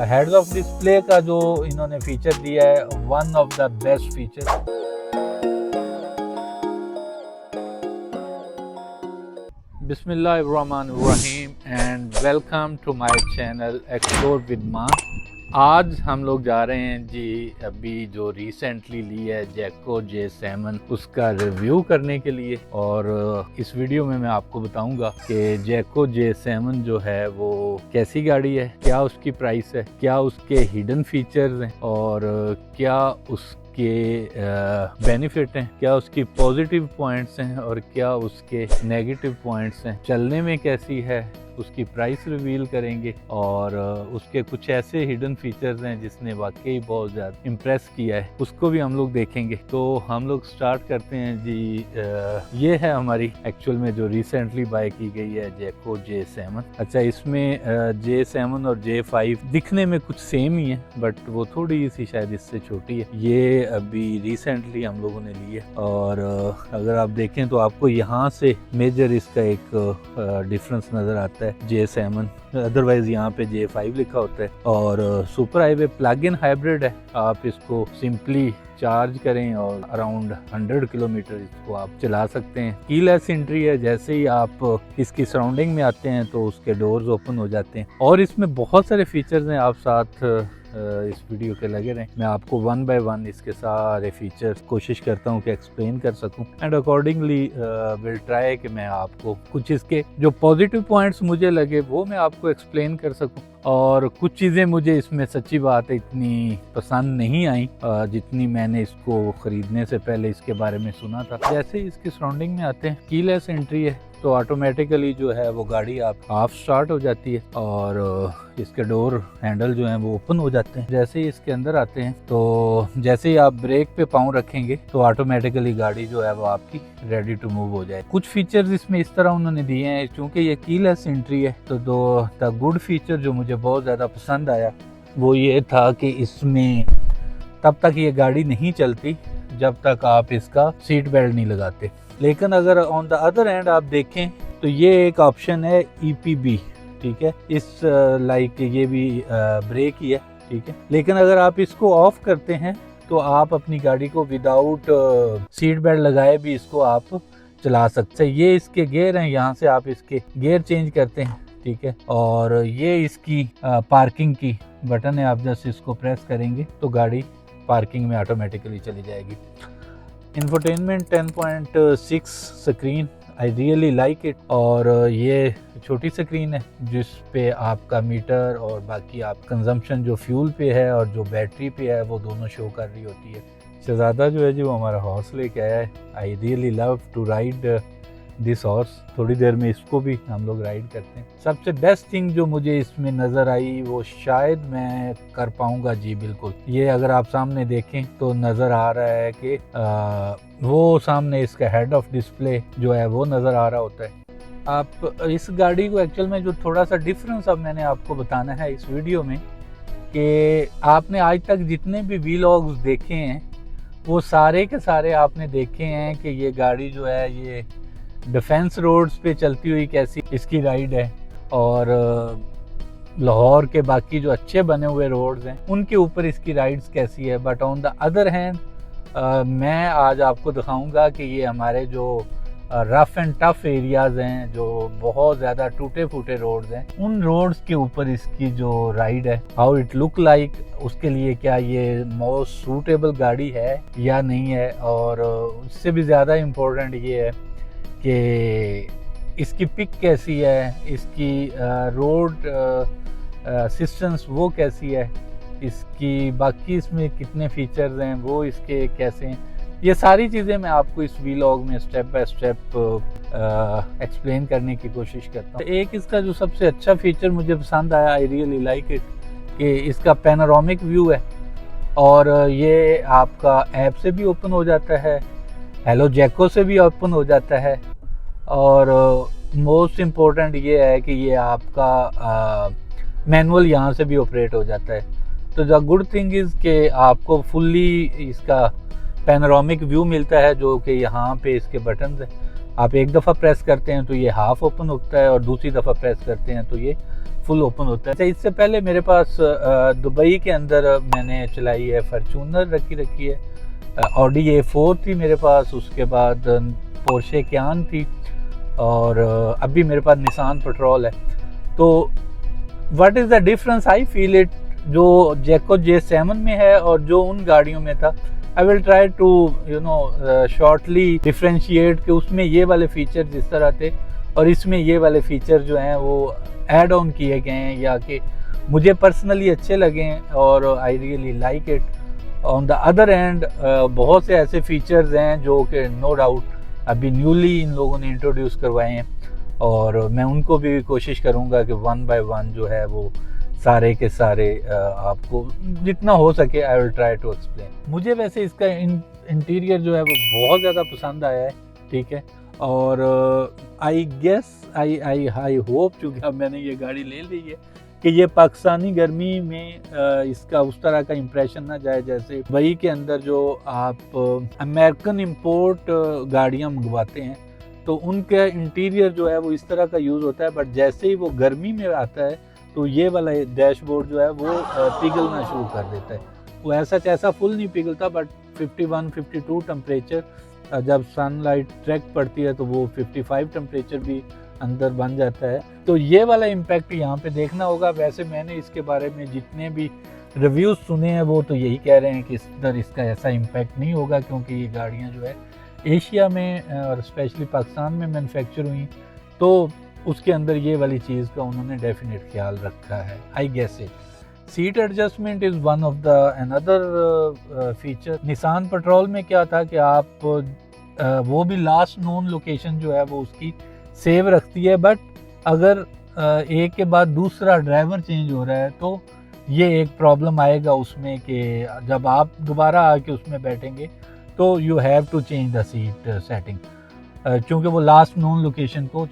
Heads of display का जो इन्होंने फीचर दिया है, one of the best feature. बिस्मिल्लाहिर्रहमानिर्रहीम and welcome to my channel explore with Maan. आज हम लोग जा रहे हैं जी अभी जो रिसेंटली ली है जैको J7 उसका रिव्यू करने के लिए। और इस वीडियो में मैं आपको बताऊंगा कि जैको J7 जो है वो कैसी गाड़ी है, क्या उसकी प्राइस है, क्या उसके हिडन फीचर्स हैं और क्या उसके बेनिफिट हैं, क्या उसकी पॉजिटिव पॉइंट्स हैं और क्या उसके नेगेटिव पॉइंट्स हैं, चलने में कैसी है, उसकी प्राइस रिवील करेंगे और उसके कुछ ऐसे हिडन फीचर्स हैं जिसने वाकई बहुत ज़्यादा इम्प्रेस किया है, उसको भी हम लोग देखेंगे। तो हम लोग स्टार्ट करते हैं जी। ये है हमारी एक्चुअल में जो रिसेंटली बाय की गई है जैको J7। अच्छा, इसमें J7 और J5 दिखने में कुछ सेम ही है बट वो थोड़ी सी शायद इससे छोटी है। ये अभी रिसेंटली हम लोगों ने ली है और अगर आप देखें तो आपको यहाँ से मेजर इसका एक डिफरेंस नज़र आता है J7, अदरवाइज यहाँ पे J5 लिखा होता है। और super highway plug in hybrid है, आप इसको सिंपली चार्ज करें और अराउंड 100 किलोमीटर इसको आप चला सकते हैं। कीलेस एंट्री है, जैसे ही आप इसकी सराउंडिंग में आते हैं तो उसके डोर्स ओपन हो जाते हैं और इसमें बहुत सारे फीचर्स हैं। आप साथ इस वीडियो के लगे रहें, मैं आपको वन बाय वन इसके सारे फीचर्स कोशिश करता हूँ कि एक्सप्लेन कर सकूँ एंड अकॉर्डिंगली विल ट्राई कि मैं आपको कुछ इसके जो पॉजिटिव पॉइंट्स मुझे लगे वो मैं आपको एक्सप्लेन कर सकूँ। और कुछ चीज़ें मुझे इसमें सच्ची बात है इतनी पसंद नहीं आई जितनी मैंने इसको ख़रीदने से पहले इसके बारे में सुना था। जैसे ही इसकी सराउंडिंग में आते हैं, कीलेस एंट्री है तो ऑटोमेटिकली जो है वो गाड़ी आप हाफ स्टार्ट हो जाती है और इसके डोर हैंडल जो हैं वो ओपन हो जाते हैं। जैसे ही इसके अंदर आते हैं तो जैसे ही आप ब्रेक पे पाँव रखेंगे तो ऑटोमेटिकली गाड़ी जो है वो आपकी रेडी टू मूव हो जाए। कुछ फीचर्स इसमें इस तरह उन्होंने दिए हैं, क्योंकि ये कीलेस एंट्री है तो द गुड फीचर जो मुझे बहुत ज़्यादा पसंद आया वो ये था कि इसमें तब तक ये गाड़ी नहीं चलती जब तक आप इसका सीट बेल्ट नहीं लगाते। लेकिन अगर ऑन द अदर हैंड आप देखें तो ये एक ऑप्शन है EPB, ठीक है, इस लाइक ये भी ब्रेक ही है, ठीक है। लेकिन अगर आप इसको ऑफ करते हैं तो आप अपनी गाड़ी को विदाउट सीट बेल्ट लगाए भी इसको आप चला सकते हैं। ये इसके गियर हैं, यहाँ से आप इसके गियर चेंज करते हैं, ठीक है। और ये इसकी पार्किंग की बटन है, आप जस्ट इसको प्रेस करेंगे तो गाड़ी पार्किंग में ऑटोमेटिकली चली जाएगी। Infotainment 10.6 screen, I really like it. और ये छोटी स्क्रीन है जिस पे आपका मीटर और बाकी आप कंजम्पशन जो फ्यूल पे है और जो बैटरी पे है वो दोनों शो कर रही होती है। शहजादा जो है जी वो हमारा हॉर्स लेके आया है। I really love to ride this horse. थोड़ी देर में इसको भी हम लोग राइड करते हैं। सबसे बेस्ट थिंग जो मुझे इसमें नज़र आई वो शायद मैं कर पाऊंगा जी, बिल्कुल। ये अगर आप सामने देखें तो नज़र आ रहा है कि वो सामने इसका हेड ऑफ डिस्प्ले जो है वो नज़र आ रहा होता है। आप इस गाड़ी को एक्चुअल में जो थोड़ा सा डिफरेंस अब मैंने आपको बताना है इस वीडियो में कि आपने आज तक जितने भी व्लॉग्स देखे हैं वो सारे के सारे आपने देखे हैं कि ये गाड़ी जो है ये डिफेंस रोड्स पे चलती हुई कैसी इसकी राइड है और लाहौर के बाकी जो अच्छे बने हुए रोड्स हैं उनके ऊपर इसकी राइड्स कैसी है। But on the other hand मैं आज आपको दिखाऊंगा कि ये हमारे जो रफ एंड टफ एरियाज़ हैं, जो बहुत ज़्यादा टूटे फूटे रोड्स हैं, उन रोड्स के ऊपर इसकी जो राइड है हाउ इट लुक लाइक, उसके लिए क्या ये मोस्ट सूटेबल गाड़ी है या नहीं है। और उससे भी ज़्यादा इम्पोर्टेंट ये है कि इसकी पिक कैसी है, इसकी रोड असिस्टेंस वो कैसी है, इसकी बाकी इसमें कितने फीचर्स हैं वो इसके कैसे हैं, ये सारी चीज़ें मैं आपको इस व्लॉग में स्टेप बाय स्टेप एक्सप्लेन करने की कोशिश करता हूँ। एक इसका जो सबसे अच्छा फीचर मुझे पसंद आया, आई रियली लाइक इट, कि इसका पैनोरामिक व्यू है और ये आपका ऐप से भी ओपन हो जाता है, हेलो जैको से भी ओपन हो जाता है और मोस्ट इम्पोर्टेंट ये है कि ये आपका मैनुअल यहाँ से भी ऑपरेट हो जाता है। तो द गुड थिंग इज़ कि आपको फुल्ली इसका पैनोरामिक व्यू मिलता है, जो कि यहाँ पे इसके बटन्स हैं। आप एक दफ़ा प्रेस करते हैं तो ये हाफ ओपन होता है और दूसरी दफ़ा प्रेस करते हैं तो ये फुल ओपन होता है। अच्छा, इससे पहले मेरे पास दुबई के अंदर मैंने चलाई है फॉर्च्यूनर रखी है, ऑडी A4 थी मेरे पास, उसके बाद पोर्शे कैन थी, और अभी मेरे पास निसान पेट्रोल है। तो what is the difference I feel it जो जैको J7 में है और जो उन गाड़ियों में था। I will try to shortly differentiate कि उसमें ये वाले फीचर जिस तरह थे और इसमें ये वाले फीचर जो हैं वो ऐड ऑन किए गए हैं या कि मुझे पर्सनली अच्छे लगे हैं और I really like it. On the other and बहुत से ऐसे फीचर्स हैं जो कि नो डाउट अभी न्यूली इन लोगों ने इंट्रोड्यूस करवाए हैं, और मैं उनको भी कोशिश करूंगा कि वन बाय वन जो है वो सारे के सारे आपको जितना हो सके I will try to explain. मुझे वैसे इसका इंटीरियर जो है वो बहुत ज़्यादा पसंद आया है, ठीक है, और आई गेस आई होप, चूँकि अब मैंने ये गाड़ी ले ली है, कि ये पाकिस्तानी गर्मी में इसका उस तरह का इम्प्रेशन ना जाए जैसे वही के अंदर जो आप अमेरिकन इम्पोर्ट गाड़ियाँ मंगवाते हैं तो उनका इंटीरियर जो है वो इस तरह का यूज़ होता है, बट जैसे ही वो गर्मी में आता है तो ये वाला डैशबोर्ड जो है वो पिघलना शुरू कर देता है। वो ऐसा फुल नहीं पिघलता, बट 51-52 टेम्परेचर जब सनलाइट ट्रैक पड़ती है तो वो 55 टेम्परेचर भी अंदर बन जाता है। तो ये वाला इम्पैक्ट यहाँ पे देखना होगा। वैसे मैंने इसके बारे में जितने भी रिव्यूज़ सुने हैं वो तो यही कह रहे हैं कि इसका ऐसा इम्पैक्ट नहीं होगा, क्योंकि ये गाड़ियाँ जो है एशिया में और स्पेशली पाकिस्तान में मैन्युफैक्चर हुई, तो उसके अंदर ये वाली चीज़ का उन्होंने डेफिनेट ख्याल रखा है, I guess it. Seat adjustment is one of the another feature. Nissan Patrol में क्या था कि आप वो भी लास्ट नोन लोकेशन जो है वो उसकी सेव रखती है, बट अगर एक के बाद दूसरा ड्राइवर चेंज हो रहा है तो ये एक प्रॉब्लम आएगा उसमें कि जब आप दोबारा आके उसमें बैठेंगे तो you have to change the seat setting, क्योंकि वो लास्ट नोन लोकेशन को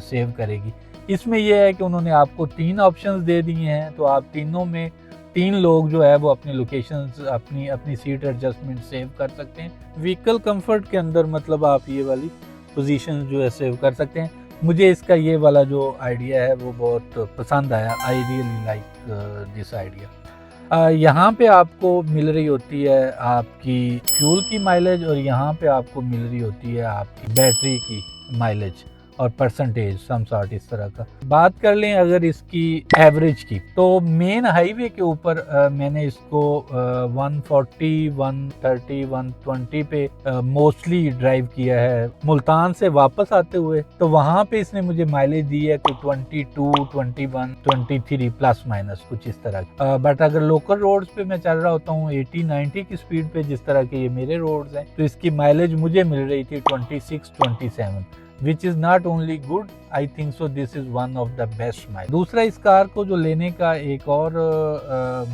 सेव करेगी। इसमें यह है कि उन्होंने आपको 3 ऑप्शंस दे दिए हैं, तो आप तीनों में 3 लोग जो है वो अपनी लोकेशंस अपनी सीट एडजस्टमेंट सेव कर सकते हैं। व्हीकल कंफर्ट के अंदर मतलब आप ये वाली पोजीशन जो है सेव कर सकते हैं। मुझे इसका ये वाला जो आइडिया है वो बहुत पसंद आया, I really like this idea. यहाँ पे आपको मिल रही होती है आपकी फ्यूल की माइलेज और यहाँ पे आपको मिल रही होती है आपकी बैटरी की माइलेज और परसेंटेज सम सॉर्ट इस तरह का। बात कर लें अगर इसकी एवरेज की, तो मेन हाईवे के ऊपर मैंने इसको 140, 130, 120 पे मोस्टली ड्राइव किया है। मुल्तान से वापस आते हुए तो वहाँ पे इसने मुझे माइलेज दी है कि 22, 21, 23 प्लस माइनस कुछ इस तरह। बट अगर लोकल रोड्स पे मैं चल रहा होता हूँ 80-90 की स्पीड पे, जिस तरह के ये मेरे रोड्स हैं, तो इसकी माइलेज मुझे मिल रही थी 26-27, which is not only good, I think so this is one of the best miles। दूसरा इस कार को जो लेने का एक और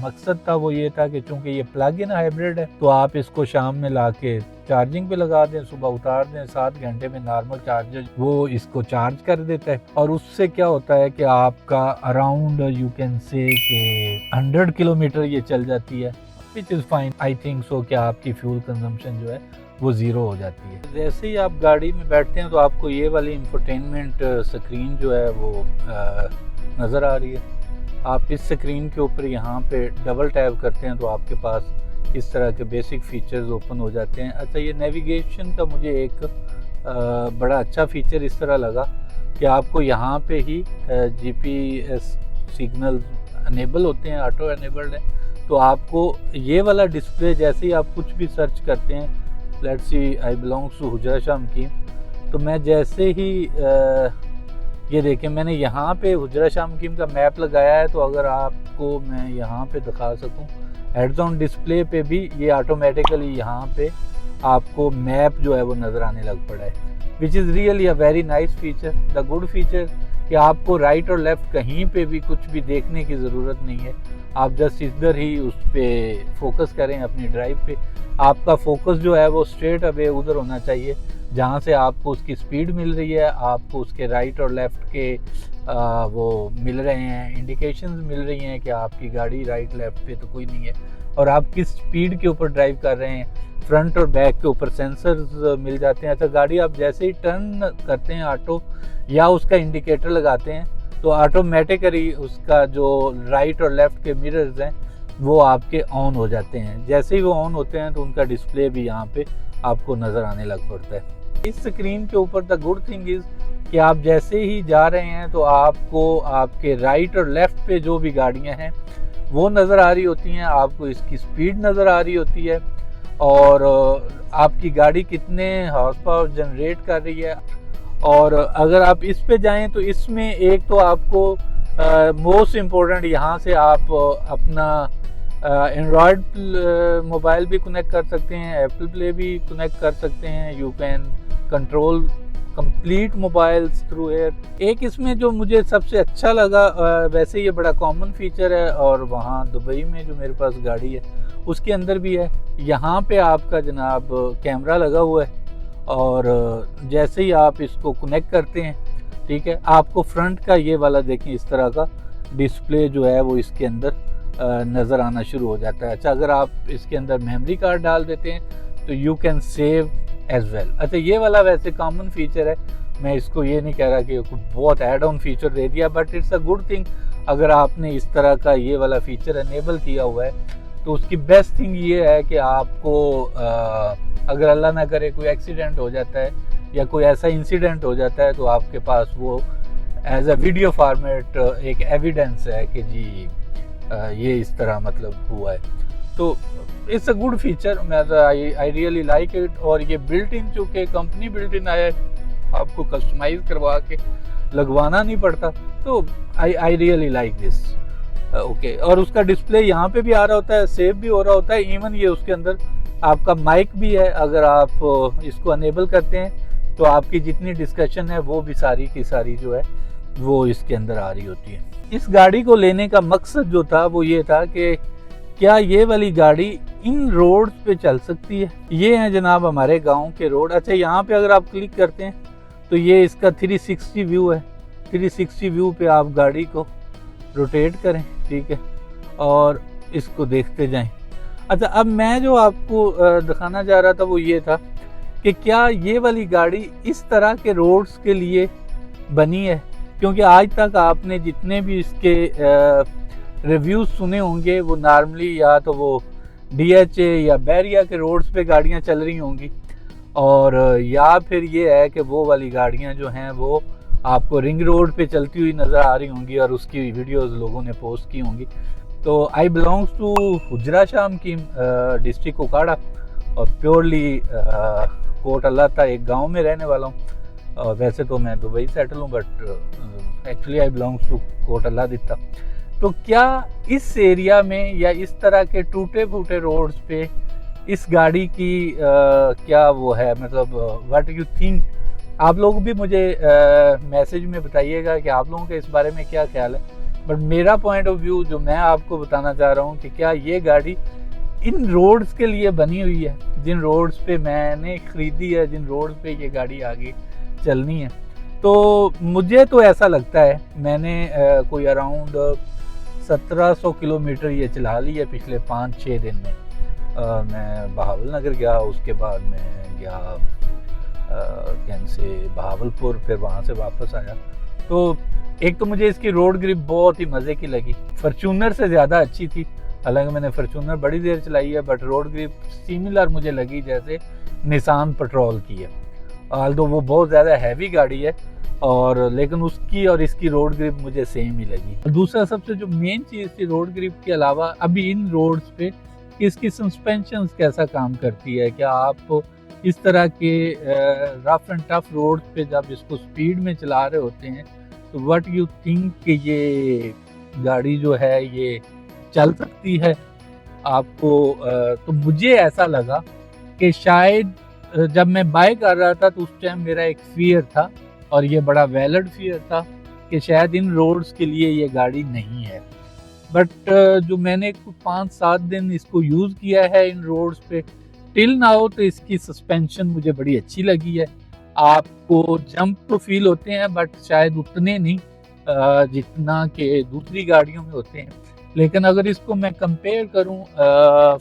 मकसद था वो ये था कि चूंकि ये प्लग इन हाइब्रिड है तो आप इसको शाम में लाके चार्जिंग पे लगा दें, सुबह उतार दें, 7 घंटे में नॉर्मल चार्जर वो इसको चार्ज कर देता है, और उससे क्या होता है कि आपका अराउंड यू कैन से कि 100 किलोमीटर ये चल जाती है, which is fine. I think so कि आपकी फ्यूल कंजम्पशन जो है वो ज़ीरो हो जाती है। जैसे ही आप गाड़ी में बैठते हैं तो आपको ये वाली इंफोटेनमेंट स्क्रीन जो है वो नज़र आ रही है। आप इस स्क्रीन के ऊपर यहाँ पे डबल टैप करते हैं तो आपके पास इस तरह के बेसिक फीचर्स ओपन हो जाते हैं। अच्छा, ये नेविगेशन का मुझे एक बड़ा अच्छा फीचर इस तरह लगा कि आपको यहाँ पे ही GPS सिग्नल अनेबल होते हैं, ऑटो अनेबल्ड है, तो आपको ये वाला डिस्प्ले जैसे ही आप कुछ भी सर्च करते हैं, let's see I belongs to Hujra Shah Muqeem, तो मैं जैसे ही ये देखें मैंने यहाँ पे हुजरा शाह मकीम का मैप लगाया है, तो अगर आपको मैं यहाँ पे दिखा सकूँ हेड्स ऑन डिस्प्ले पे भी ये ऑटोमेटिकली यहाँ पे आपको मैप जो है वो नज़र आने लग पड़ा है, which is really a very nice feature. The good feature कि आपको राइट और लेफ़्ट कहीं पे भी कुछ भी देखने की ज़रूरत नहीं है, आप जस्ट इधर ही उस पर फोकस करें अपनी ड्राइव पे। आपका फोकस जो है वो स्ट्रेट अवे उधर होना चाहिए जहाँ से आपको उसकी स्पीड मिल रही है, आपको उसके राइट और लेफ़्ट के वो मिल रहे हैं, इंडिकेशंस मिल रही हैं कि आपकी गाड़ी राइट लेफ़्ट पे तो कोई नहीं है, और आप किस स्पीड के ऊपर ड्राइव कर रहे हैं। फ्रंट और बैक के ऊपर सेंसर्स मिल जाते हैं। अच्छा, गाड़ी आप जैसे ही टर्न करते हैं ऑटो या उसका इंडिकेटर लगाते हैं तो ऑटोमेटिकली उसका जो राइट और लेफ़्ट के मिरर्स हैं वो आपके ऑन हो जाते हैं। जैसे ही वो ऑन होते हैं तो उनका डिस्प्ले भी यहाँ पे आपको नज़र आने लग पड़ता है। इस स्क्रीन के ऊपर द गुड थिंग इज़ कि आप जैसे ही जा रहे हैं तो आपको आपके राइट और लेफ़्ट पे जो भी गाड़ियाँ हैं वो नज़र आ रही होती हैं, आपको इसकी स्पीड नज़र आ रही होती है और आपकी गाड़ी कितने हॉर्स पावर जनरेट कर रही है। और अगर आप इस पे जाएं तो इसमें एक तो आपको मोस्ट इम्पोर्टेंट यहाँ से आप अपना एंड्रॉयड मोबाइल भी कनेक्ट कर सकते हैं, एप्पल प्ले भी कनेक्ट कर सकते हैं। You can control complete mobiles through air. एक इसमें जो मुझे सबसे अच्छा लगा, वैसे ये बड़ा कॉमन फीचर है और वहाँ दुबई में जो मेरे पास गाड़ी है उसके अंदर भी है, यहाँ पे आपका जनाब कैमरा लगा हुआ है और जैसे ही आप इसको कनेक्ट करते हैं, ठीक है, आपको फ्रंट का ये वाला देखें इस तरह का डिस्प्ले जो है वो इसके अंदर नज़र आना शुरू हो जाता है। अच्छा, अगर आप इसके अंदर मेमोरी कार्ड डाल देते हैं तो you can save as well. अच्छा, ये वाला वैसे कॉमन फीचर है, मैं इसको ये नहीं कह रहा कि बहुत एड ऑन फीचर दे दिया, but it's a good thing. अगर आपने इस तरह का ये वाला फीचर एनेबल किया हुआ है तो उसकी बेस्ट थिंग ये है कि आपको अगर अल्लाह ना करे कोई एक्सीडेंट हो जाता है या कोई ऐसा इंसिडेंट हो जाता है तो आपके पास वो एज अ वीडियो फॉर्मेट एक एविडेंस है कि जी ये इस तरह मतलब हुआ है। तो इट्स अ गुड फीचर, मैं आई रियली लाइक इट। और ये बिल्ट इन, चूँकि कंपनी बिल्ट इन आया है, आपको कस्टमाइज करवा के लगवाना नहीं पड़ता, तो I really like this. Okay, और उसका डिस्प्ले यहाँ पे भी आ रहा होता है, सेव भी हो रहा होता है। इवन ये उसके अंदर आपका माइक भी है, अगर आप इसको अनेबल करते हैं तो आपकी जितनी डिस्कशन है वो भी सारी की सारी जो है वो इसके अंदर आ रही होती है। इस गाड़ी को लेने का मकसद जो था वो ये था कि क्या ये वाली गाड़ी इन रोड्स पे चल सकती है। ये है जनाब हमारे गांव के रोड। अच्छा, यहाँ पे अगर आप क्लिक करते हैं तो ये इसका 360 व्यू है। 360 व्यू पे आप गाड़ी को रोटेट करें, ठीक है, और इसको देखते जाएं। अच्छा, अब मैं जो आपको दिखाना चाह रहा था वो ये था कि क्या ये वाली गाड़ी इस तरह के रोड्स के लिए बनी है, क्योंकि आज तक आपने जितने भी इसके रिव्यूज़ सुने होंगे वो नॉर्मली या तो वो DHA या बैरिया के रोड्स पे गाड़ियाँ चल रही होंगी, और या फिर ये है कि वो वाली गाड़ियाँ जो हैं वो आपको रिंग रोड पे चलती हुई नज़र आ रही होंगी और उसकी वीडियोस लोगों ने पोस्ट की होंगी। तो आई बिलोंग्स टू हुजरा शाम की डिस्ट्रिक्ट कोकाड़ा और प्योरली कोट अल्लाह था एक गांव में रहने वाला हूँ। वैसे तो मैं दुबई सेटल हूँ, but actually I belongs to Kot Allah Ditta. तो क्या इस एरिया में या इस तरह के टूटे फूटे रोड्स पे इस गाड़ी की क्या वो है, मतलब व्हाट यू थिंक। आप लोग भी मुझे मैसेज में बताइएगा कि आप लोगों के इस बारे में क्या ख्याल है। बट मेरा पॉइंट ऑफ व्यू जो मैं आपको बताना चाह रहा हूँ कि क्या ये गाड़ी इन रोड्स के लिए बनी हुई है, जिन रोड्स पे मैंने ख़रीदी है, जिन रोड्स पे ये गाड़ी आगे चलनी है। तो मुझे तो ऐसा लगता है, मैंने कोई अराउंड 1700 किलोमीटर ये चला ली है पिछले 5-6 दिन में। मैं बहावल नगर गया, उसके बाद मैं गया कैन से बहावलपुर, फिर वहाँ से वापस आया। तो एक तो मुझे इसकी रोड ग्रिप बहुत ही मज़े की लगी, फॉर्च्यूनर से ज़्यादा अच्छी थी। हालांकि मैंने फॉर्च्यूनर बड़ी देर चलाई है, बट रोड ग्रिप सिमिलर मुझे लगी जैसे निसान पेट्रोल की है। आल्दो वो बहुत ज़्यादा हैवी गाड़ी है, और लेकिन उसकी और इसकी रोड ग्रिप मुझे सेम ही लगी। दूसरा सबसे जो मेन चीज़ थी रोड ग्रिप के अलावा, अभी इन रोड्स पे इसकी सस्पेंशन कैसा काम करती है। क्या आप इस तरह के रफ एंड टफ रोड पे जब इसको स्पीड में चला रहे होते हैं तो व्हाट यू थिंक कि ये गाड़ी जो है ये चल सकती है आपको। तो मुझे ऐसा लगा कि शायद जब मैं बाय कर रहा था तो उस टाइम मेरा एक फियर था, और ये बड़ा वैलिड फियर था कि शायद इन रोड्स के लिए ये गाड़ी नहीं है। बट जो मैंने 5-7 दिन इसको यूज़ किया है इन रोड्स पे टिल नाउ, तो इसकी सस्पेंशन मुझे बड़ी अच्छी लगी है। आपको जंप तो फील होते हैं बट शायद उतने नहीं जितना कि दूसरी गाड़ियों में होते हैं। लेकिन अगर इसको मैं कंपेयर करूं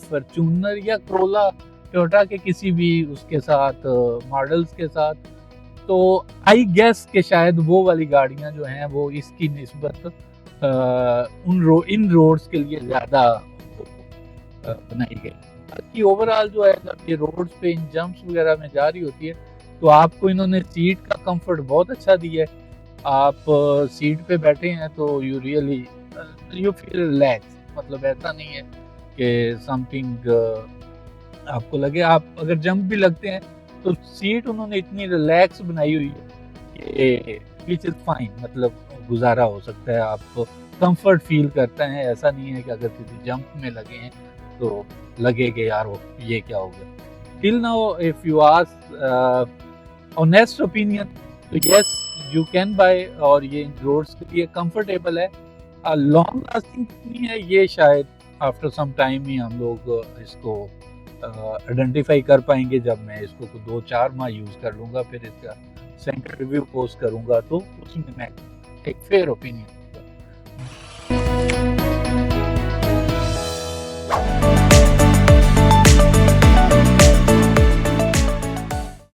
फॉर्च्यूनर या क्रोला टोयोटा के किसी भी उसके साथ मॉडल्स के साथ, तो आई गेस के शायद वो वाली गाड़ियां जो हैं वो इसकी निस्बत इन रोड्स के लिए ज़्यादा बनाई गई। बाकी ओवरऑल जो है जब ये रोड्स पे इन जंप्स वगैरह में जा रही होती है तो आपको इन्होंने सीट का कंफर्ट बहुत अच्छा दिया है। आप सीट पे बैठे हैं तो यू फील रिलैक्स, मतलब ऐसा नहीं है कि समथिंग आपको लगे। आप अगर जंप भी लगते हैं तो सीट उन्होंने इतनी रिलैक्स बनाई हुई है कि विच इज़ फाइन, मतलब गुजारा हो सकता है, आप कंफर्ट फील करते हैं। ऐसा नहीं है कि अगर किसी जंप में लगे हैं तो लगे कि यार ये क्या हो गया। Till now if you ask honest opinion तो यस यू कैन बाय, और ये रोड्स के लिए कंफर्टेबल है। लॉन्ग लास्टिंग कितनी है ये शायद आफ्टर सम टाइम ही हम लोग इसको आइडेंटिफाई कर पाएंगे। जब मैं इसको 2-4 माह यूज़ कर लूँगा फिर इसका सेकंड रिव्यू पोस्ट करूँगा तो उसमें मैं एक फेयर ओपिनियन